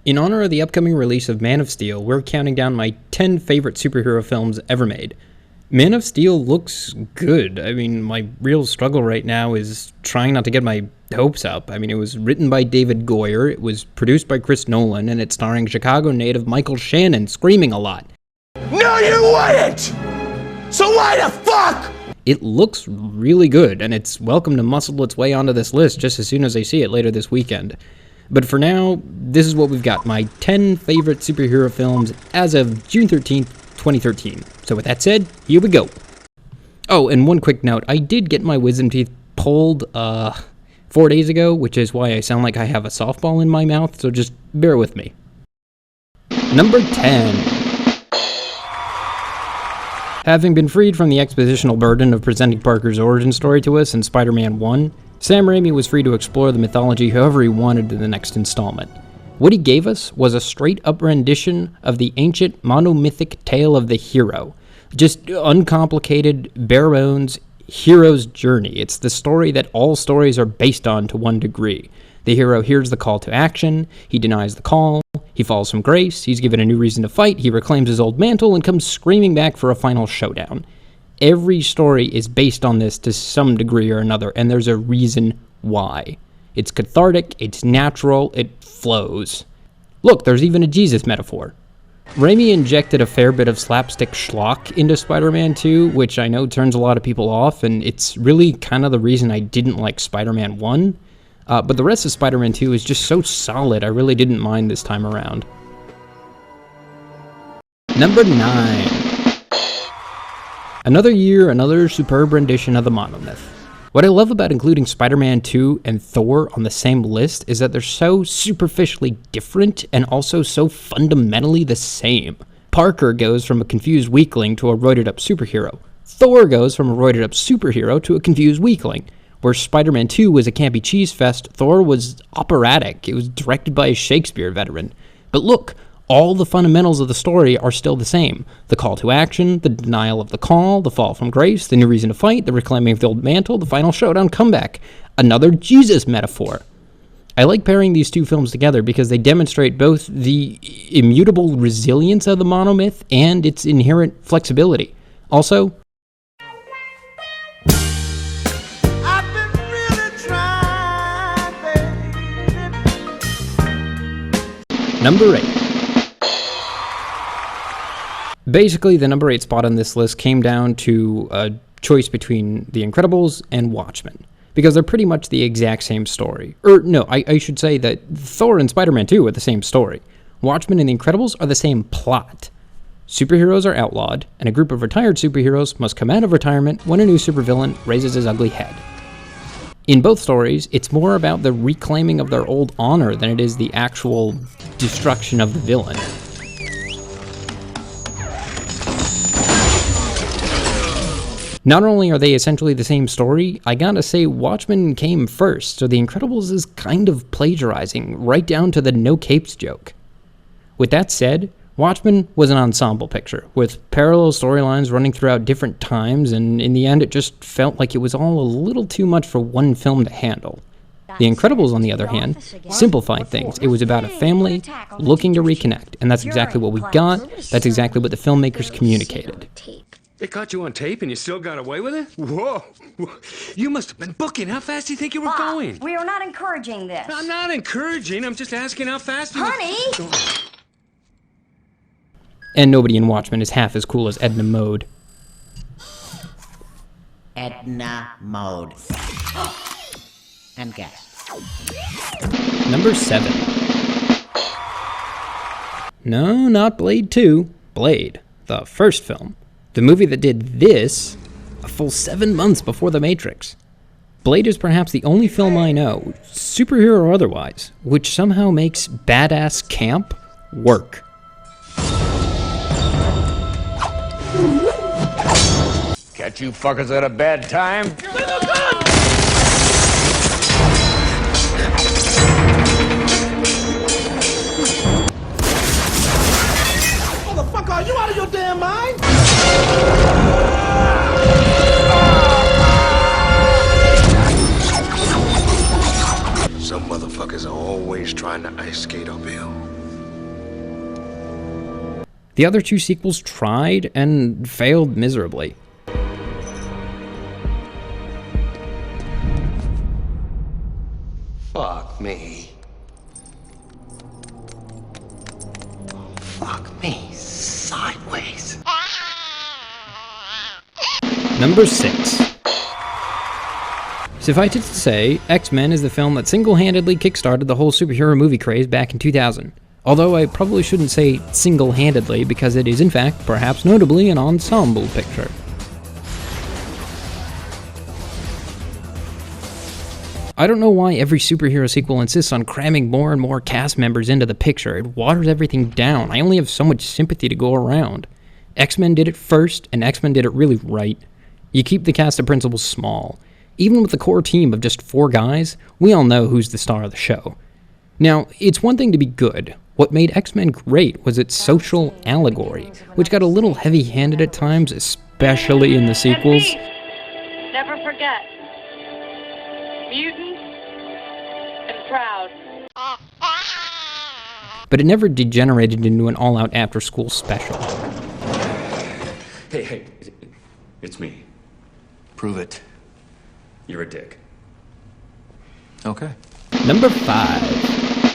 In honor of the upcoming release of Man of Steel, we're counting down my 10 favorite superhero films ever made. Man of Steel looks good. I mean, my real struggle right now is trying not to get my hopes up. I mean, it was written by David Goyer, it was produced by Chris Nolan, and it's starring Chicago native Michael Shannon screaming a lot. No, you wouldn't! So why the fuck? It looks really good, and it's welcome to muscle its way onto this list just as soon as I see it later this weekend. But for now, this is what we've got, my 10 favorite superhero films as of June 13th, 2013. So with that said, here we go. Oh, and one quick note, I did get my wisdom teeth pulled 4 days ago, which is why I sound like I have a softball in my mouth, so just bear with me. Number 10. Having been freed from the expositional burden of presenting Parker's origin story to us in Spider-Man 1, Sam Raimi was free to explore the mythology however he wanted in the next installment. What he gave us was a straight-up rendition of the ancient monomythic tale of the hero. Just uncomplicated, bare-bones hero's journey. It's the story that all stories are based on to one degree. The hero hears the call to action, he denies the call, he falls from grace, he's given a new reason to fight, he reclaims his old mantle, and comes screaming back for a final showdown. Every story is based on this to some degree or another, and there's a reason why. It's cathartic, it's natural, it flows. Look, there's even a Jesus metaphor. Raimi injected a fair bit of slapstick schlock into Spider-Man 2, which I know turns a lot of people off, and it's really kind of the reason I didn't like Spider-Man 1. But the rest of Spider-Man 2 is just so solid, I really didn't mind this time around. Number 9. Another year, another superb rendition of the monomyth. What I love about including Spider-Man 2 and Thor on the same list is that they're so superficially different and also so fundamentally the same. Parker goes from a confused weakling to a roided-up superhero. Thor goes from a roided-up superhero to a confused weakling. Where Spider-Man 2 was a campy cheese fest, Thor was operatic. It was directed by a Shakespeare veteran. But look, all the fundamentals of the story are still the same. The call to action, the denial of the call, the fall from grace, the new reason to fight, the reclaiming of the old mantle, the final showdown comeback. Another Jesus metaphor. I like pairing these two films together because they demonstrate both the immutable resilience of the monomyth and its inherent flexibility. Also, Number 8. Basically, the number 8 spot on this list came down to a choice between The Incredibles and Watchmen, because they're pretty much the exact same story. I should say that Thor and Spider-Man 2 are the same story. Watchmen and The Incredibles are the same plot. Superheroes are outlawed, and a group of retired superheroes must come out of retirement when a new supervillain raises his ugly head. In both stories, it's more about the reclaiming of their old honor than it is the actual destruction of the villain. Not only are they essentially the same story, I gotta say Watchmen came first, so The Incredibles is kind of plagiarizing, right down to the no capes joke. With that said, Watchmen was an ensemble picture, with parallel storylines running throughout different times, and in the end it just felt like it was all a little too much for one film to handle. The Incredibles, on the other hand, simplified things. It was about a family looking to reconnect, and that's exactly what we got, that's exactly what the filmmakers communicated. They caught you on tape and you still got away with it? Whoa! You must have been booking. How fast do you think you were going? We are not encouraging this. I'm not encouraging. I'm just asking how fast you... Honey! And nobody in Watchmen is half as cool as Edna Mode. Edna Mode. And guess. Number 7. No, not Blade 2. Blade, the first film. The movie that did this a full 7 months before The Matrix. Blade is perhaps the only film I know, superhero or otherwise, which somehow makes badass camp work. Catch you fuckers at a bad time? Motherfucker, are you out of your damn mind? Some motherfuckers are always trying to ice skate uphill. The other two sequels tried and failed miserably. Fuck me. Fuck me sideways. Number 6. Suffice it to say, X-Men is the film that single-handedly kickstarted the whole superhero movie craze back in 2000. Although I probably shouldn't say single-handedly, because it is in fact, perhaps notably, an ensemble picture. I don't know why every superhero sequel insists on cramming more and more cast members into the picture. It waters everything down. I only have so much sympathy to go around. X-Men did it first, and X-Men did it really right. You keep the cast of principals small. Even with the core team of just 4 guys, we all know who's the star of the show. Now, it's one thing to be good. What made X-Men great was its social allegory, which got a little heavy-handed at times, especially in the sequels. Never forget. Mutant and proud. But it never degenerated into an all-out after-school special. Hey, it's me. Prove it. You're a dick. Okay. Number 5.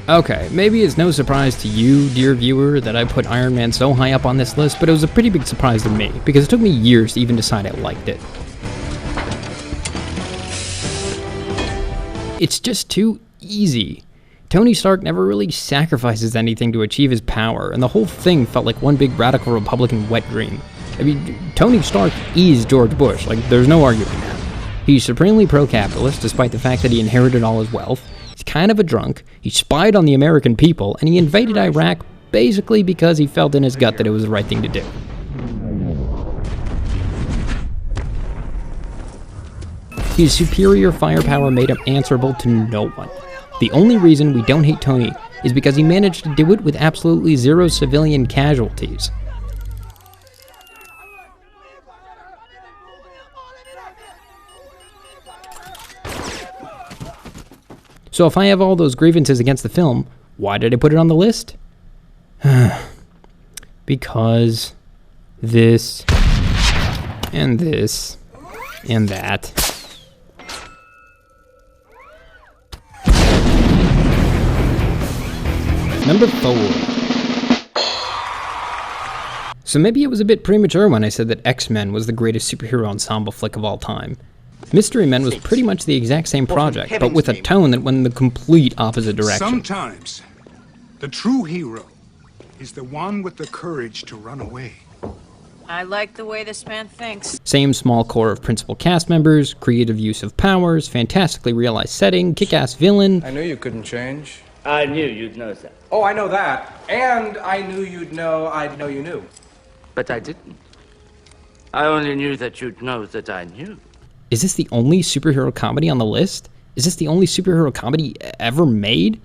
Okay, maybe it's no surprise to you, dear viewer, that I put Iron Man so high up on this list, but it was a pretty big surprise to me, because it took me years to even decide I liked it. It's just too easy. Tony Stark never really sacrifices anything to achieve his power, and the whole thing felt like one big radical Republican wet dream. I mean, Tony Stark is George Bush, like, there's no arguing that. He's supremely pro-capitalist, despite the fact that he inherited all his wealth. He's kind of a drunk, he spied on the American people, and he invaded Iraq basically because he felt in his gut that it was the right thing to do. His superior firepower made him answerable to no one. The only reason we don't hate Tony is because he managed to do it with absolutely 0 civilian casualties. So if I have all those grievances against the film, why did I put it on the list? Because this, and this, and that. Number 4. So maybe it was a bit premature when I said that X-Men was the greatest superhero ensemble flick of all time. Mystery Men was pretty much the exact same project, but with a tone that went in the complete opposite direction. Sometimes, the true hero is the one with the courage to run away. I like the way this man thinks. Same small core of principal cast members, creative use of powers, fantastically realized setting, kick-ass villain. I knew you couldn't change. I knew you'd know that. Oh, I know that. And I knew you'd know I'd know you knew. But I didn't. I only knew that you'd know that I knew. Is this the only superhero comedy on the list? Is this the only superhero comedy ever made?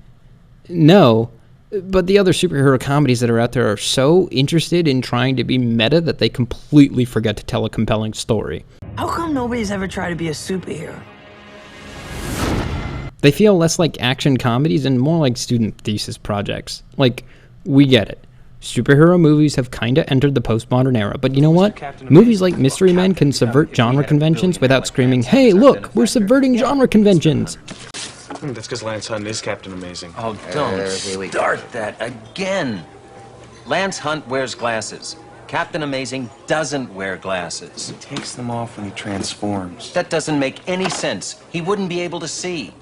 No, but the other superhero comedies that are out there are so interested in trying to be meta that they completely forget to tell a compelling story. How come nobody's ever tried to be a superhero? They feel less like action comedies and more like student thesis projects. Like, we get it. Superhero movies have kinda entered the postmodern era, but you know what? Movies like Mystery Men can subvert genre conventions without screaming, "Hey, look, we're subverting genre conventions!" That's because Lance Hunt is Captain Amazing. Oh, don't start that again. Lance Hunt wears glasses. Captain Amazing doesn't wear glasses. He takes them off when he transforms. That doesn't make any sense. He wouldn't be able to see.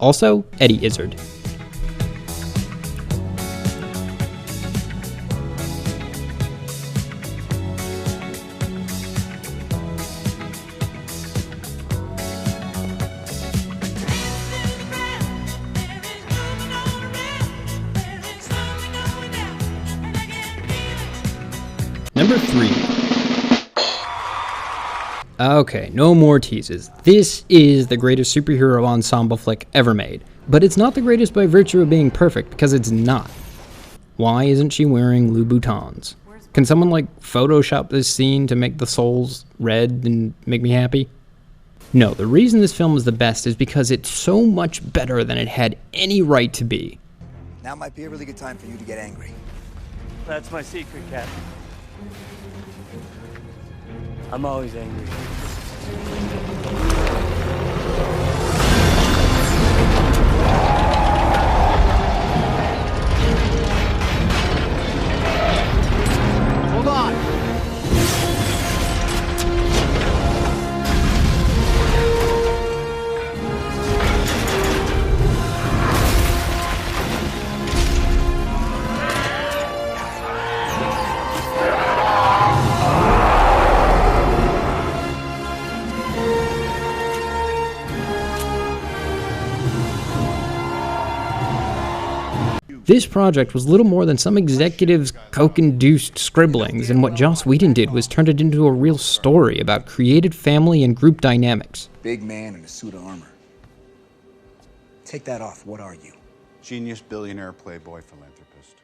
Also, Eddie Izzard. Number 3. Okay, no more teases. This is the greatest superhero ensemble flick ever made. But it's not the greatest by virtue of being perfect, because it's not. Why isn't she wearing Louboutins? Can someone, like, Photoshop this scene to make the souls red and make me happy? No, the reason this film is the best is because it's so much better than it had any right to be. Now might be a really good time for you to get angry. That's my secret, Captain. I'm always angry. Hold on. This project was little more than some executives' coke-induced scribblings, and what Joss Whedon did was turn it into a real story about created family and group dynamics. Big man in a suit of armor. Take that off, what are you? Genius, billionaire, playboy, philanthropist.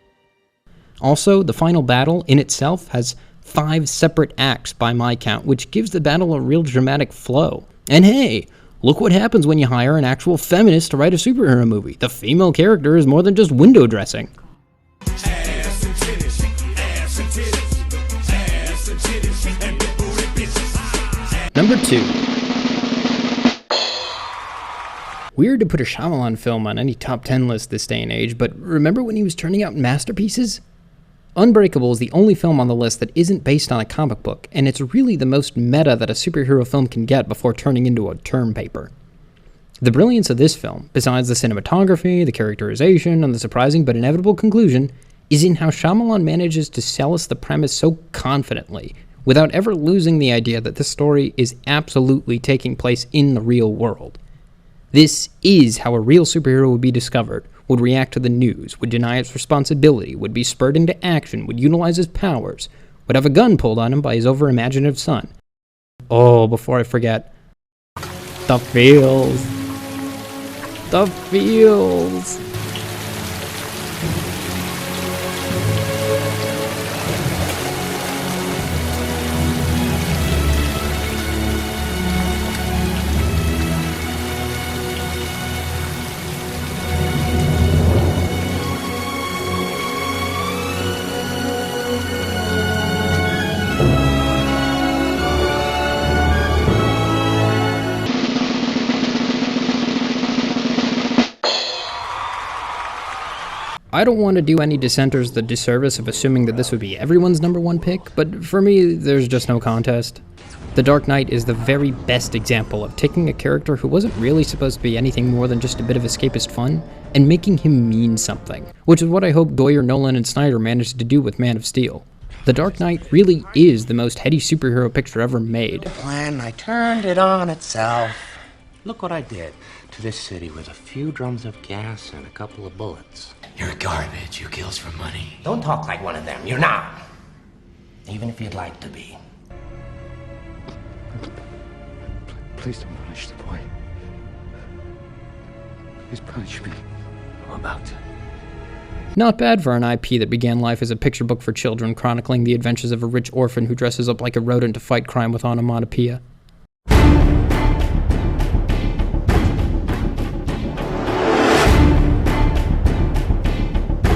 Also, the final battle in itself has 5 separate acts by my count, which gives the battle a real dramatic flow. And hey, look what happens when you hire an actual feminist to write a superhero movie. The female character is more than just window dressing. Number 2. Weird to put a Shyamalan film on any top 10 list this day and age, but remember when he was turning out masterpieces? Unbreakable is the only film on the list that isn't based on a comic book, and it's really the most meta that a superhero film can get before turning into a term paper. The brilliance of this film, besides the cinematography, the characterization, and the surprising but inevitable conclusion, is in how Shyamalan manages to sell us the premise so confidently, without ever losing the idea that this story is absolutely taking place in the real world. This is how a real superhero would be discovered, would react to the news, would deny its responsibility, would be spurred into action, would utilize his powers, would have a gun pulled on him by his over-imaginative son. Oh, before I forget, the feels. The feels. I don't want to do any dissenters the disservice of assuming that this would be everyone's number 1 pick, but for me, there's just no contest. The Dark Knight is the very best example of taking a character who wasn't really supposed to be anything more than just a bit of escapist fun, and making him mean something, which is what I hope Goyer, Nolan, and Snyder managed to do with Man of Steel. The Dark Knight really is the most heady superhero picture ever made. Plan, I turned it on itself. Look what I did to this city with a few drums of gas and a couple of bullets. You're garbage. You kills for money. Don't talk like one of them. You're not. Even if you'd like to be. Please don't punish the boy. Please punish me. I'm about to. Not bad for an IP that began life as a picture book for children chronicling the adventures of a rich orphan who dresses up like a rodent to fight crime with onomatopoeia.